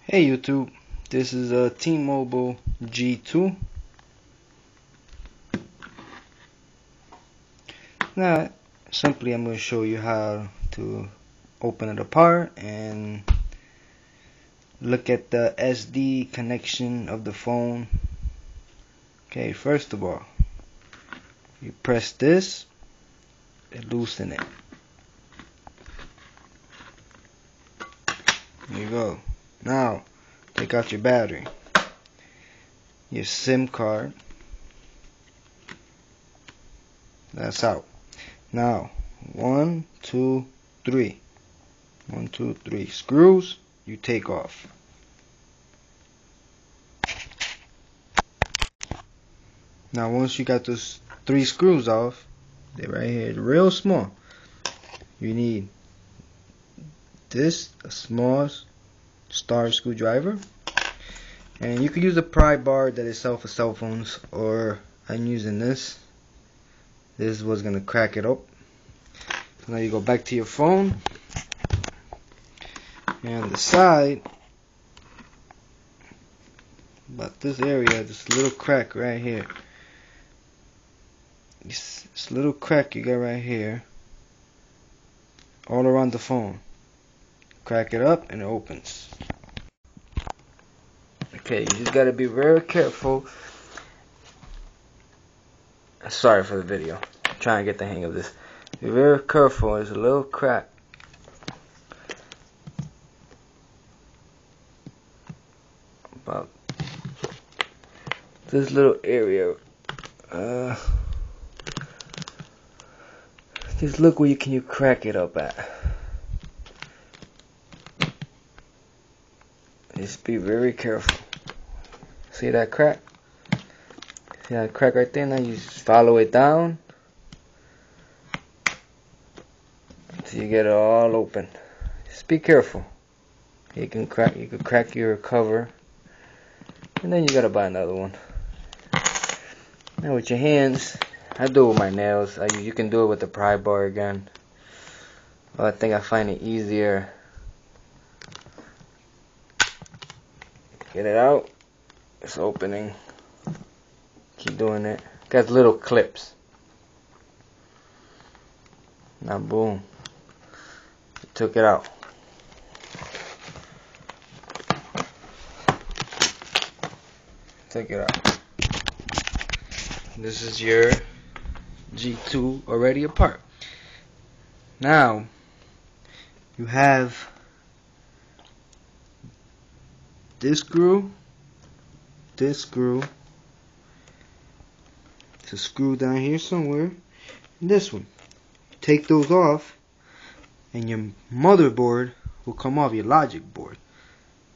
Hey YouTube, this is a T-Mobile G2. Now, simply I'm going to show you how to open it apart and look at the SD connection of the phone. Okay, first of all, you press this and loosen it. There you go. Now, take out your battery, your SIM card. That's out. Now, 1, 2, 3. 1, 2, 3 screws you take off. Now, once you got those 3 screws off, they're right here, real small. You need this, a small star screwdriver, and you could use a pry bar that is for cell phones, or I'm using this. This was gonna crack it up. So now you go back to your phone, and on the side, about this area, this little crack right here. This little crack you got right here, all around the phone. Crack it up and it opens. Okay, you just gotta be very careful. Sorry for the video. I'm trying to get the hang of this. Be very careful. There's a little crack. About this little area. Just look where you crack it up at. Just be very careful. See that crack? See that crack right there? Now you just follow it down until you get it all open. Just be careful. You can crack your cover, and then you gotta buy another one. Now with your hands, I do it with my nails. You can do it with the pry bar again. But I think I find it easier. Get it out. It's opening. Keep doing it. Got little clips. Now boom. Took it out. Take it out. This is your G2 already apart. Now you have this screw, there's a screw down here somewhere, and this one. Take those off and your motherboard will come off, your logic board.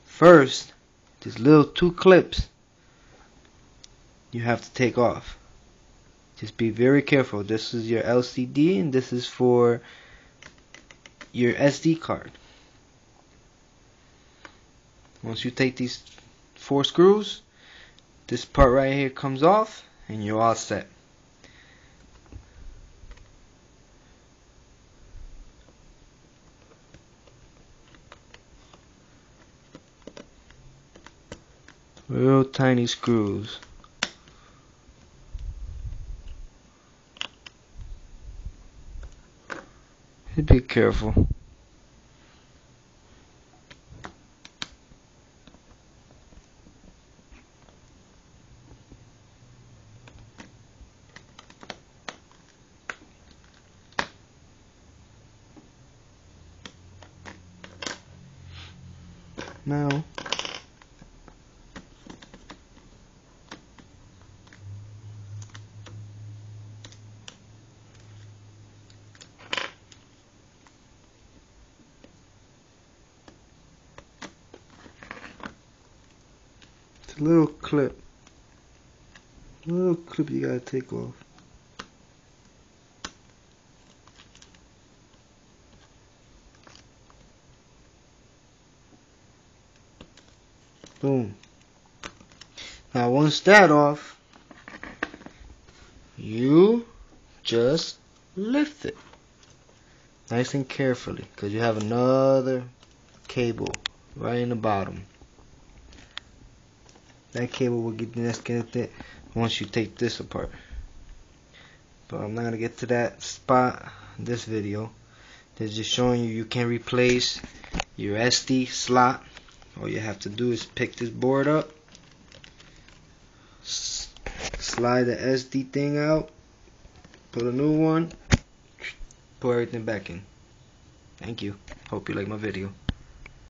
First, these little 2 clips you have to take off. Just be very careful. This is your LCD and this is for your SD card. Once you take these 4 screws, this part right here comes off and you're all set. Real tiny screws. Be careful. Now it's a little clip you gotta take off. Boom. Now once that off, you just lift it nice and carefully, because you have another cable right in the bottom. That cable will get disconnected once you take this apart. But I'm not gonna get to that spot in this video. They're just showing you can replace your SD slot. All you have to do is pick this board up, slide the SD thing out, put a new one, put everything back in. Thank you. Hope you like my video.